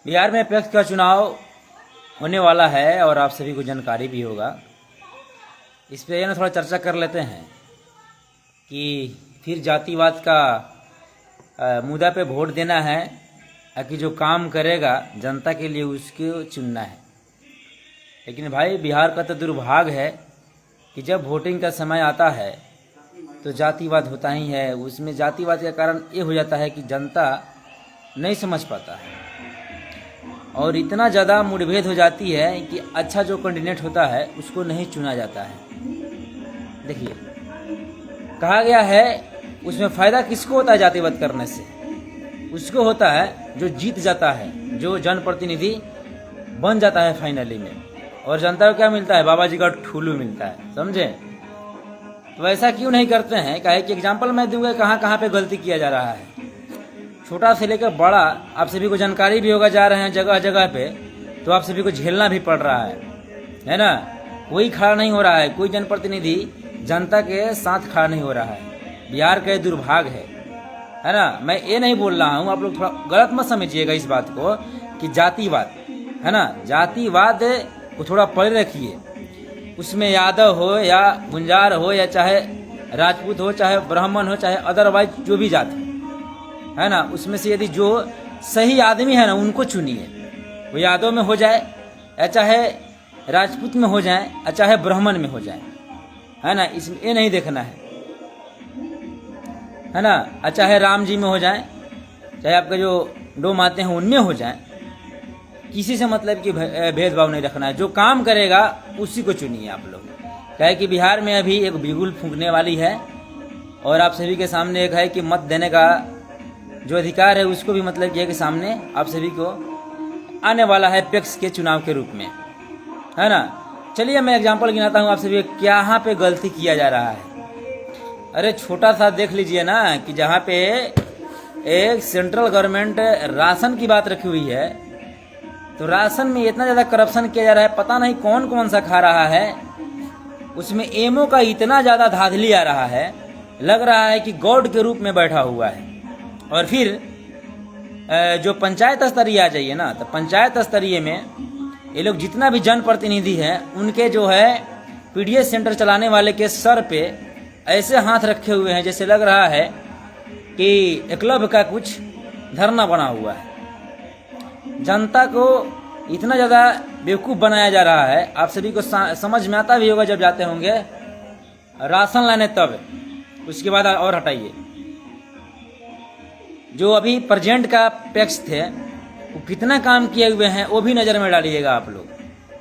बिहार में अध्यक्ष का चुनाव होने वाला है और आप सभी को जानकारी भी होगा। इस पे ना थोड़ा चर्चा कर लेते हैं कि फिर जातिवाद का मुद्दा पे वोट देना है कि जो काम करेगा जनता के लिए उसको चुनना है। लेकिन भाई बिहार का तो दुर्भाग्य है कि जब वोटिंग का समय आता है तो जातिवाद होता ही है। उसमें जातिवाद का कारण ये हो जाता है कि जनता नहीं समझ पाता है और इतना ज़्यादा मुठभेड़ हो जाती है कि अच्छा जो कैंडिडेट होता है उसको नहीं चुना जाता है। देखिए, कहा गया है उसमें फ़ायदा किसको होता है जातिवाद करने से? उसको होता है जो जीत जाता है, जो जनप्रतिनिधि बन जाता है फाइनली में, और जनता को क्या मिलता है? बाबा जी का ठुल्लू मिलता है, समझे? तो ऐसा क्यों नहीं करते हैं? काहे कि एग्जाम्पल मैं दूंगा कहाँ कहाँ पे गलती किया जा रहा है। छोटा से लेकर बड़ा आप सभी को जानकारी भी होगा, जा रहे हैं जगह जगह पे तो आप सभी को झेलना भी पड़ रहा है ना? कोई खड़ा नहीं हो रहा है, कोई जनप्रतिनिधि जनता के साथ खड़ा नहीं हो रहा है। बिहार का दुर्भाग्य है ना? मैं ये नहीं बोल रहा हूँ, आप लोग थोड़ा गलत मत समझिएगा इस बात को कि जातिवाद है ना, जातिवाद को थोड़ा पढ़ रखिए। उसमें यादव हो या गुंजार हो या चाहे राजपूत हो, चाहे ब्राह्मण हो, चाहे अदरवाइज जो भी जाति है ना, उसमें से यदि जो सही आदमी है ना उनको चुनिए। वो यादव में हो जाए या चाहे राजपूत में हो जाए या चाहे ब्राह्मण में हो जाए, है ना, इसमें ये नहीं देखना है ना। चाहे राम जी में हो जाए, चाहे आपका जो दो माते हैं उनमें हो जाए, किसी से मतलब कि भेदभाव नहीं रखना है। जो काम करेगा उसी को चुनिए आप लोग। कहे कि बिहार में अभी एक बिगुल फूंकने वाली है और आप सभी के सामने एक है कि मत देने का जो अधिकार है उसको भी मतलब किया कि सामने आप सभी को आने वाला है पैक्स के चुनाव के रूप में, है ना। चलिए मैं एग्जांपल गिनाता हूँ आप सभी क्या यहाँ पे गलती किया जा रहा है। अरे छोटा सा देख लीजिए ना कि जहाँ पे एक सेंट्रल गवर्नमेंट राशन की बात रखी हुई है तो राशन में इतना ज़्यादा करप्शन किया जा रहा है, पता नहीं कौन कौन सा खा रहा है। उसमें एमओ का इतना ज़्यादा धांधली आ रहा है, लग रहा है कि गॉड के रूप में बैठा हुआ है। और फिर जो पंचायत स्तरीय आ जाइए ना, तो पंचायत स्तरीय में ये लोग जितना भी जनप्रतिनिधि हैं उनके जो है पीडीएस सेंटर चलाने वाले के सर पे ऐसे हाथ रखे हुए हैं जैसे लग रहा है कि एकलव्य का कुछ धरना बना हुआ है। जनता को इतना ज़्यादा बेवकूफ़ बनाया जा रहा है, आप सभी को समझ में आता भी होगा जब जाते होंगे राशन लाने तब। उसके बाद और हटाइए, जो अभी प्रेजेंट का पैक्स थे वो कितना काम किए हुए हैं वो भी नज़र में डालिएगा आप लोग।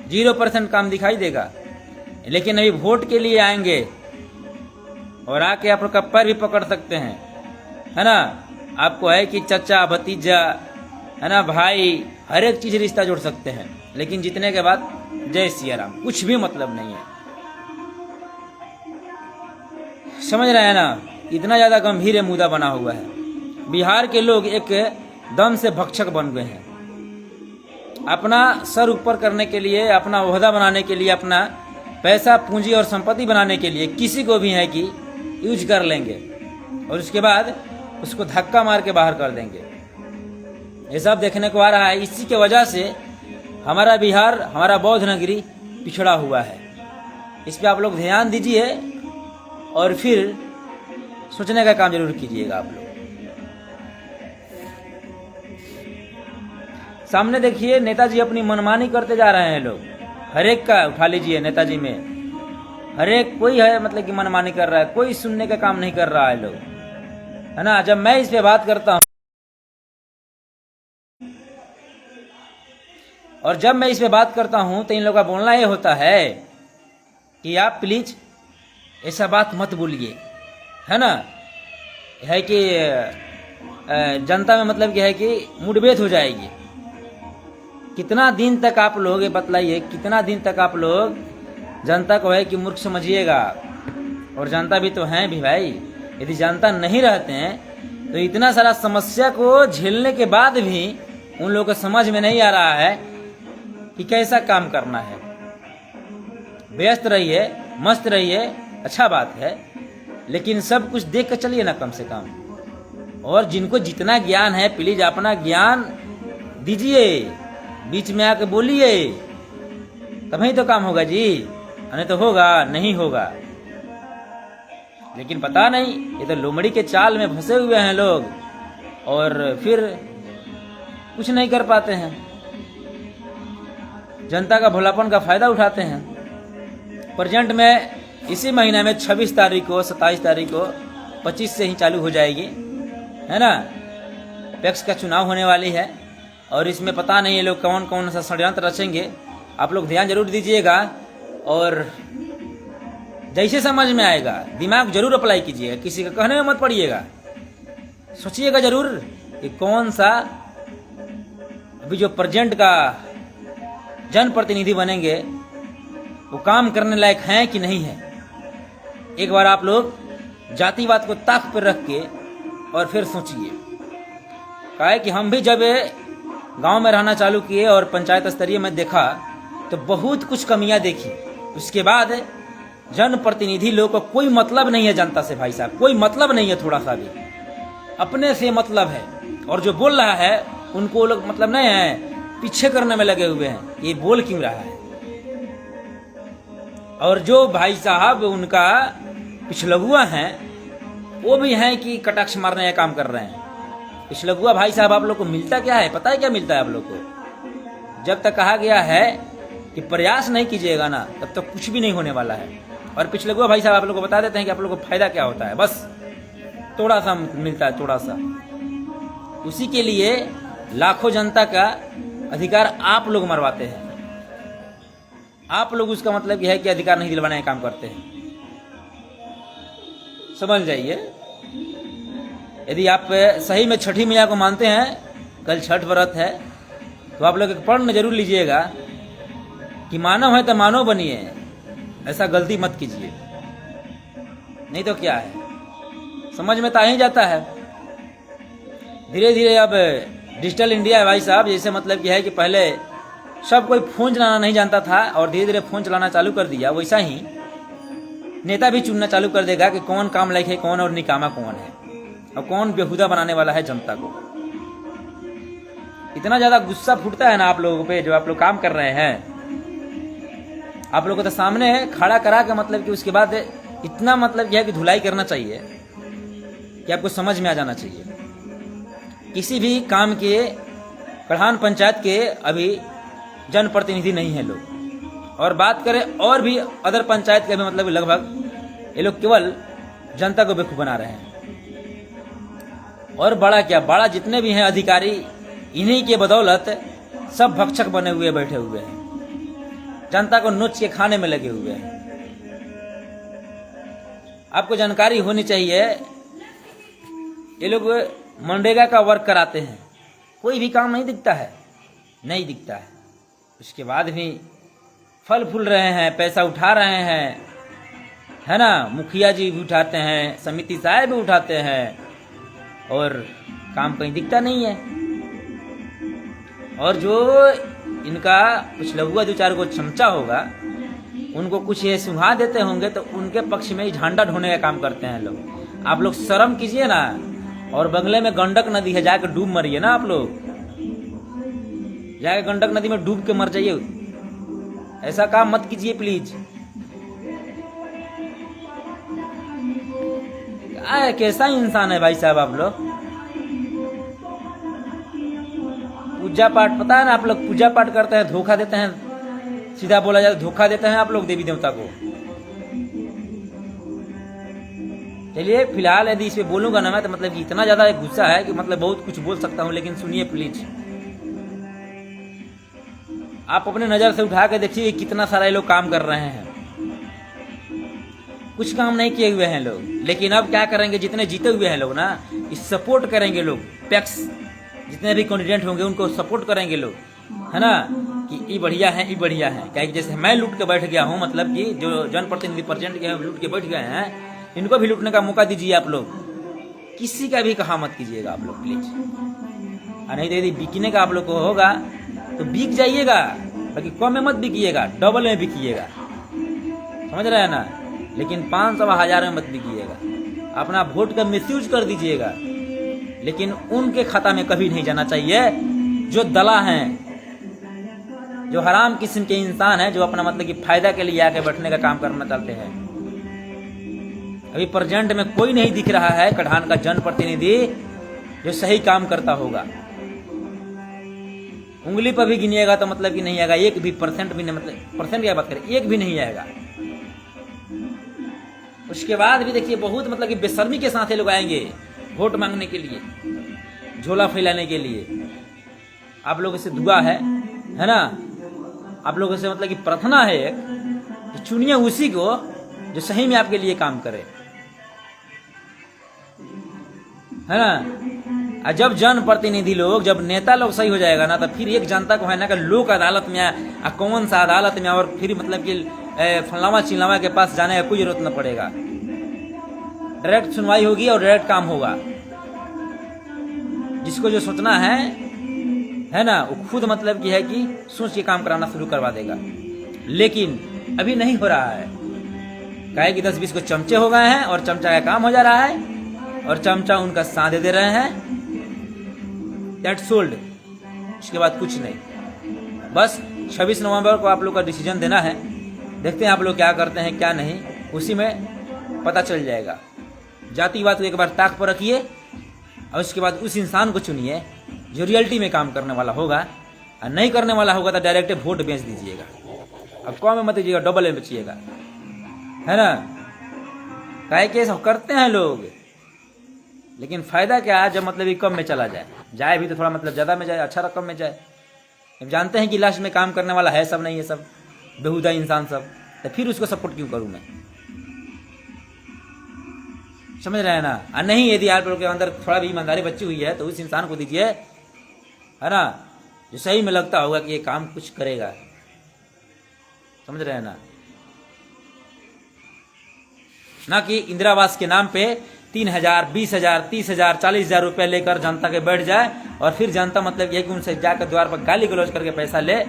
0% काम दिखाई देगा। लेकिन अभी वोट के लिए आएंगे और आके आप लोग का पैर भी पकड़ सकते हैं, है ना। आपको है कि चचा भतीजा, है ना, भाई, हर एक चीज़ रिश्ता जोड़ सकते हैं, लेकिन जीतने के बाद जय सिया राम, कुछ भी मतलब नहीं है। समझ रहे हैं ना? इतना ज़्यादा गंभीर मुद्दा बना हुआ है। बिहार के लोग एक दम से भक्षक बन गए हैं। अपना सर ऊपर करने के लिए, अपना ओहदा बनाने के लिए, अपना पैसा पूंजी और संपत्ति बनाने के लिए किसी को भी है कि यूज कर लेंगे और उसके बाद उसको धक्का मार के बाहर कर देंगे। ये सब देखने को आ रहा है। इसी के वजह से हमारा बिहार, हमारा बौद्ध नगरी पिछड़ा हुआ है। इस पे आप लोग ध्यान दीजिए और फिर सोचने का काम जरूर कीजिएगा आप लोग। सामने देखिए नेताजी अपनी मनमानी करते जा रहे हैं लोग। हर एक का उठा लीजिए, नेताजी में हर एक कोई है मतलब कि मनमानी कर रहा है, कोई सुनने का काम नहीं कर रहा है लोग, है ना। जब मैं इस पे बात करता हूँ तो इन लोगों का बोलना ये होता है कि आप प्लीज ऐसा बात मत बोलिए, है ना। है कि जनता में मतलब क्या है कि मुठभेड़ हो जाएगी। कितना दिन तक आप लोग ये बतलाइए, कितना दिन तक आप लोग जनता को है कि मूर्ख समझिएगा? और जनता भी तो हैं भी भाई। यदि जनता नहीं रहते हैं तो इतना सारा समस्या को झेलने के बाद भी उन लोगों को समझ में नहीं आ रहा है कि कैसा काम करना है। व्यस्त रहिए, मस्त रहिए, अच्छा बात है, लेकिन सब कुछ देख कर चलिए ना कम से कम। और जिनको जितना ज्ञान है प्लीज अपना ज्ञान दीजिए, बीच में आके बोलिए, तभी तो काम होगा जी, नहीं तो होगा नहीं होगा। लेकिन पता नहीं, ये तो लोमड़ी के चाल में फंसे हुए हैं लोग और फिर कुछ नहीं कर पाते हैं, जनता का भोलापन का फायदा उठाते हैं। प्रेजेंट में इसी महीने में 26 तारीख को, 27 तारीख को, 25 से ही चालू हो जाएगी, है ना, पैक्स का चुनाव होने वाली है। और इसमें पता नहीं ये लोग कौन कौन सा षड्यंत्र रचेंगे। आप लोग ध्यान जरूर दीजिएगा और जैसे समझ में आएगा दिमाग जरूर अप्लाई कीजिएगा, किसी का कहने में मत पड़िएगा। सोचिएगा जरूर कि कौन सा अभी जो प्रेजेंट का जनप्रतिनिधि बनेंगे वो काम करने लायक हैं कि नहीं है। एक बार आप लोग जातिवाद को ताक पर रख के और फिर सोचिए। कहा है कि हम भी जब गांव में रहना चालू किए और पंचायत स्तरीय में देखा तो बहुत कुछ कमियां देखी। उसके बाद जनप्रतिनिधि लोग को कोई मतलब नहीं है जनता से, भाई साहब कोई मतलब नहीं है, थोड़ा सा भी अपने से मतलब है। और जो बोल रहा है उनको लोग मतलब नहीं है, पीछे करने में लगे हुए हैं, ये बोल क्यों रहा है। और जो भाई साहब उनका पिछलगुआ हैं वो भी हैं कि कटाक्ष मारने का काम कर रहे हैं। पिछलगुआ भाई साहब आप लोग को मिलता क्या है, पता है क्या मिलता है आप लोग को? जब तक कहा गया है कि प्रयास नहीं कीजिएगा ना तब तक कुछ भी नहीं होने वाला है। और पिछलगुआ भाई साहब आप लोग को बता देते हैं कि आप लोग को फायदा क्या होता है, बस थोड़ा सा मिलता है, थोड़ा सा। उसी के लिए लाखों जनता का अधिकार आप लोग मरवाते हैं। आप लोग उसका मतलब यह है कि अधिकार नहीं दिलवाने का काम करते हैं, समझ जाइए। यदि आप सही में छठी मैया को मानते हैं, कल छठ व्रत है, तो आप लोग एक प्रण जरूर लीजिएगा कि मानव है तो मानव बनिए, ऐसा गलती मत कीजिए, नहीं तो क्या है, समझ में तो आ ही जाता है। धीरे धीरे अब डिजिटल इंडिया है भाई साहब, जैसे मतलब यह है कि पहले सब कोई फोन चलाना नहीं जानता था और धीरे धीरे फोन चलाना चालू कर दिया, वैसा ही नेता भी चुनना चालू कर देगा कि कौन काम लायक है कौन और निकामा कौन है और कौन बेहुदा बनाने वाला है जनता को। इतना ज्यादा गुस्सा फूटता है ना आप लोगों पे, जो आप लोग काम कर रहे हैं। आप लोगों को तो सामने खड़ा करा के मतलब कि उसके बाद इतना मतलब यह है कि धुलाई करना चाहिए कि आपको समझ में आ जाना चाहिए। किसी भी काम के प्रधान पंचायत के अभी जनप्रतिनिधि नहीं है लोग, और बात करें और भी अदर पंचायत के भी मतलब लगभग ये लोग केवल जनता को बेवकूफ बना रहे हैं। और बड़ा क्या, बड़ा जितने भी हैं अधिकारी, इन्हीं के बदौलत सब भक्षक बने हुए बैठे हुए हैं, जनता को नोच के खाने में लगे हुए हैं। आपको जानकारी होनी चाहिए, ये लोग मनरेगा का वर्क कराते हैं, कोई भी काम नहीं दिखता है, नहीं दिखता है। उसके बाद भी फल फूल रहे हैं, पैसा उठा रहे हैं, है ना, मुखिया जी भी उठाते हैं, समिति साहब भी उठाते हैं, और काम कहीं दिखता नहीं है। और जो इनका पिछलगुआ दो चार को चमचा होगा, उनको कुछ ये सुहा देते होंगे तो उनके पक्ष में ही झंडा ढोने का काम करते हैं लोग। आप लोग शर्म कीजिए ना, और बंगले में गंडक नदी है, जाकर डूब मरिए ना आप लोग, जाकर गंडक नदी में डूब के मर जाइए। ऐसा काम मत कीजिए प्लीज। कैसा इंसान है भाई साहब आप लोग। पूजा पाठ, पता है ना आप लोग पूजा पाठ करते हैं, धोखा देते हैं, सीधा बोला जाए धोखा देते हैं आप लोग देवी देवता को। चलिए फिलहाल यदि इस पे बोलूंगा ना मैं तो मतलब कि इतना ज्यादा गुस्सा है कि मतलब बहुत कुछ बोल सकता हूं, लेकिन सुनिए प्लीज। आप अपने नजर से उठा के देखिए कितना सारा ये लोग काम कर रहे हैं। कुछ काम नहीं किए हुए हैं लोग, लेकिन अब क्या करेंगे, जितने जीते हुए हैं लोग ना, इस सपोर्ट करेंगे लोग, पैक्स जितने भी कैंडिडेट होंगे उनको सपोर्ट करेंगे लोग, है ना, कि ये बढ़िया है, ये बढ़िया है। क्या जैसे मैं लूट के बैठ गया हूँ, मतलब कि जो जनप्रतिनिधि प्रेजेंट के लूट के बैठ गए हैं, इनको भी लूटने का मौका दीजिए आप लोग। किसी का भी कहा मत कीजिएगा आप लोग प्लीज। नहीं तो यदि बिकने का आप लोग को होगा तो बिक जाइएगा, बाकी कम में मत बिकिएगा, डबल में बिकिएगा, समझ रहे हैं ना। लेकिन 500 1000 में मत बिकिएगा। अपना वोट का मिसयूज कर दीजिएगा, लेकिन उनके खाता में कभी नहीं जाना चाहिए जो दला हैं, जो हराम किस्म के इंसान हैं, जो अपना मतलब कि फायदा के लिए आके बैठने का काम करना चाहते हैं। अभी प्रेजेंट में कोई नहीं दिख रहा है कढ़ान का जनप्रतिनिधि जो सही काम करता होगा। उंगली पर भी गिनिएगा तो मतलब कि नहीं आएगा, 1 भी परसेंट भी नहीं, मतलब परसेंट क्या बात करें, 1 भी नहीं आएगा। उसके बाद भी देखिए बहुत मतलब कि बेशर्मी के साथ ये लोग आएंगे वोट मांगने के लिए, झोला फैलाने के लिए। आप लोगों से दुआ है ना, आप लोगों से मतलब कि प्रार्थना है कि चुनिए उसी को जो सही में आपके लिए काम करे, है ना। और जब जनप्रतिनिधि लोग, जब नेता लोग सही हो जाएगा ना, तो फिर एक जनता को है ना कि लोक अदालत में, कौन सा अदालत में, और फिर मतलब कि फलावा चिल्लावा के पास जाने का कोई जरूरत न पड़ेगा। डायरेक्ट सुनवाई होगी और डायरेक्ट काम होगा। जिसको जो सोचना है ना, वो खुद मतलब कि है कि सोच के काम कराना शुरू करवा देगा। लेकिन अभी नहीं हो रहा है, काहे कि 10-20 को चमचे हो गए हैं और चमचा का काम हो जा रहा है और चमचा उनका साथ दे रहे हैं। That's sold. उसके बाद कुछ नहीं। बस 26 नवंबर को आप लोग का डिसीजन देना है। देखते हैं आप लोग क्या करते हैं क्या नहीं, उसी में पता चल जाएगा। जातिवाद को एक बार ताक पर रखिए और उसके बाद उस इंसान को चुनिए जो रियलिटी में काम करने वाला होगा, और नहीं करने वाला होगा तो डायरेक्ट वोट बेच दीजिएगा। अब कम में मत दीजिएगा, डबल में बेचिएगा, है ना। काहे के सब करते हैं लोग, लेकिन फायदा क्या है जब मतलब ये कम में चला जाए भी तो थोड़ा मतलब ज्यादा में जाए, अच्छा रकम में जाए। अब जानते हैं कि लास्ट में काम करने वाला है सब नहीं, ये सब बेहुदा इंसान सब, तो फिर उसको सपोर्ट क्यों करूं मैं, समझ रहे हैं ना। और नहीं, यदि आप लोग के अंदर थोड़ा भी ईमानदारी बची हुई है तो उस इंसान को दीजिए, है ना, जो सही में लगता होगा कि ये काम कुछ करेगा, समझ रहे हैं ना कि इंदिरा आवास के नाम पे 3,000, 20,000, 30,000, 40,000 रुपया लेकर जनता के बैठ जाए और फिर जनता मतलब ये कि उनसे जाकर द्वार पर गाली गलौज करके पैसा ले।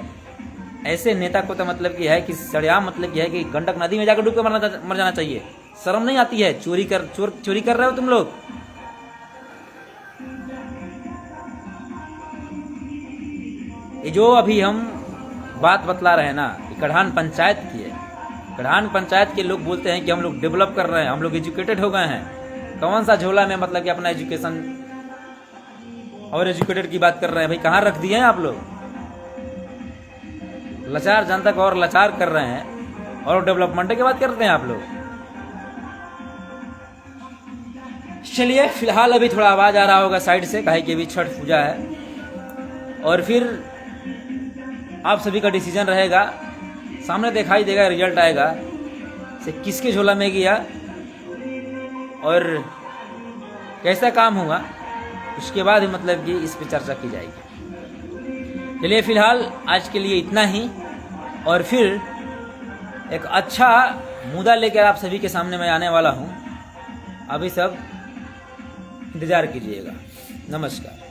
ऐसे नेता को तो मतलब कि है कि सड़ियाम मतलब यह है कि गंडक नदी में जाकर डूब के मर जाना चाहिए। शर्म नहीं आती है? चोरी कर रहे हो तुम लोग। ये जो अभी हम बात बतला रहे हैं ना, ये कढ़ान पंचायत की है। कढ़ान पंचायत के लोग बोलते हैं कि हम लोग डेवलप कर रहे हैं, हम लोग एजुकेटेड हो गए हैं। कौन सा झोला में मतलब कि अपना एजुकेशन और एजुकेटेड की बात कर रहे हैं? भाई कहाँ रख दिए हैं आप लोग? लाचार जनता को और लाचार कर रहे हैं और डेवलपमेंट की बात करते हैं आप लोग। चलिए फिलहाल अभी थोड़ा आवाज आ रहा होगा साइड से, काहे कि अभी छठ पूजा है और फिर आप सभी का डिसीजन रहेगा, सामने दिखाई देगा, रिजल्ट आएगा से किसके झोला में गया और कैसा काम हुआ। उसके बाद मतलब कि इस पे चर्चा की जाएगी। चलिए फिलहाल आज के लिए इतना ही, और फिर एक अच्छा मुद्दा लेकर आप सभी के सामने मैं आने वाला हूँ। अभी सब इंतजार कीजिएगा। नमस्कार।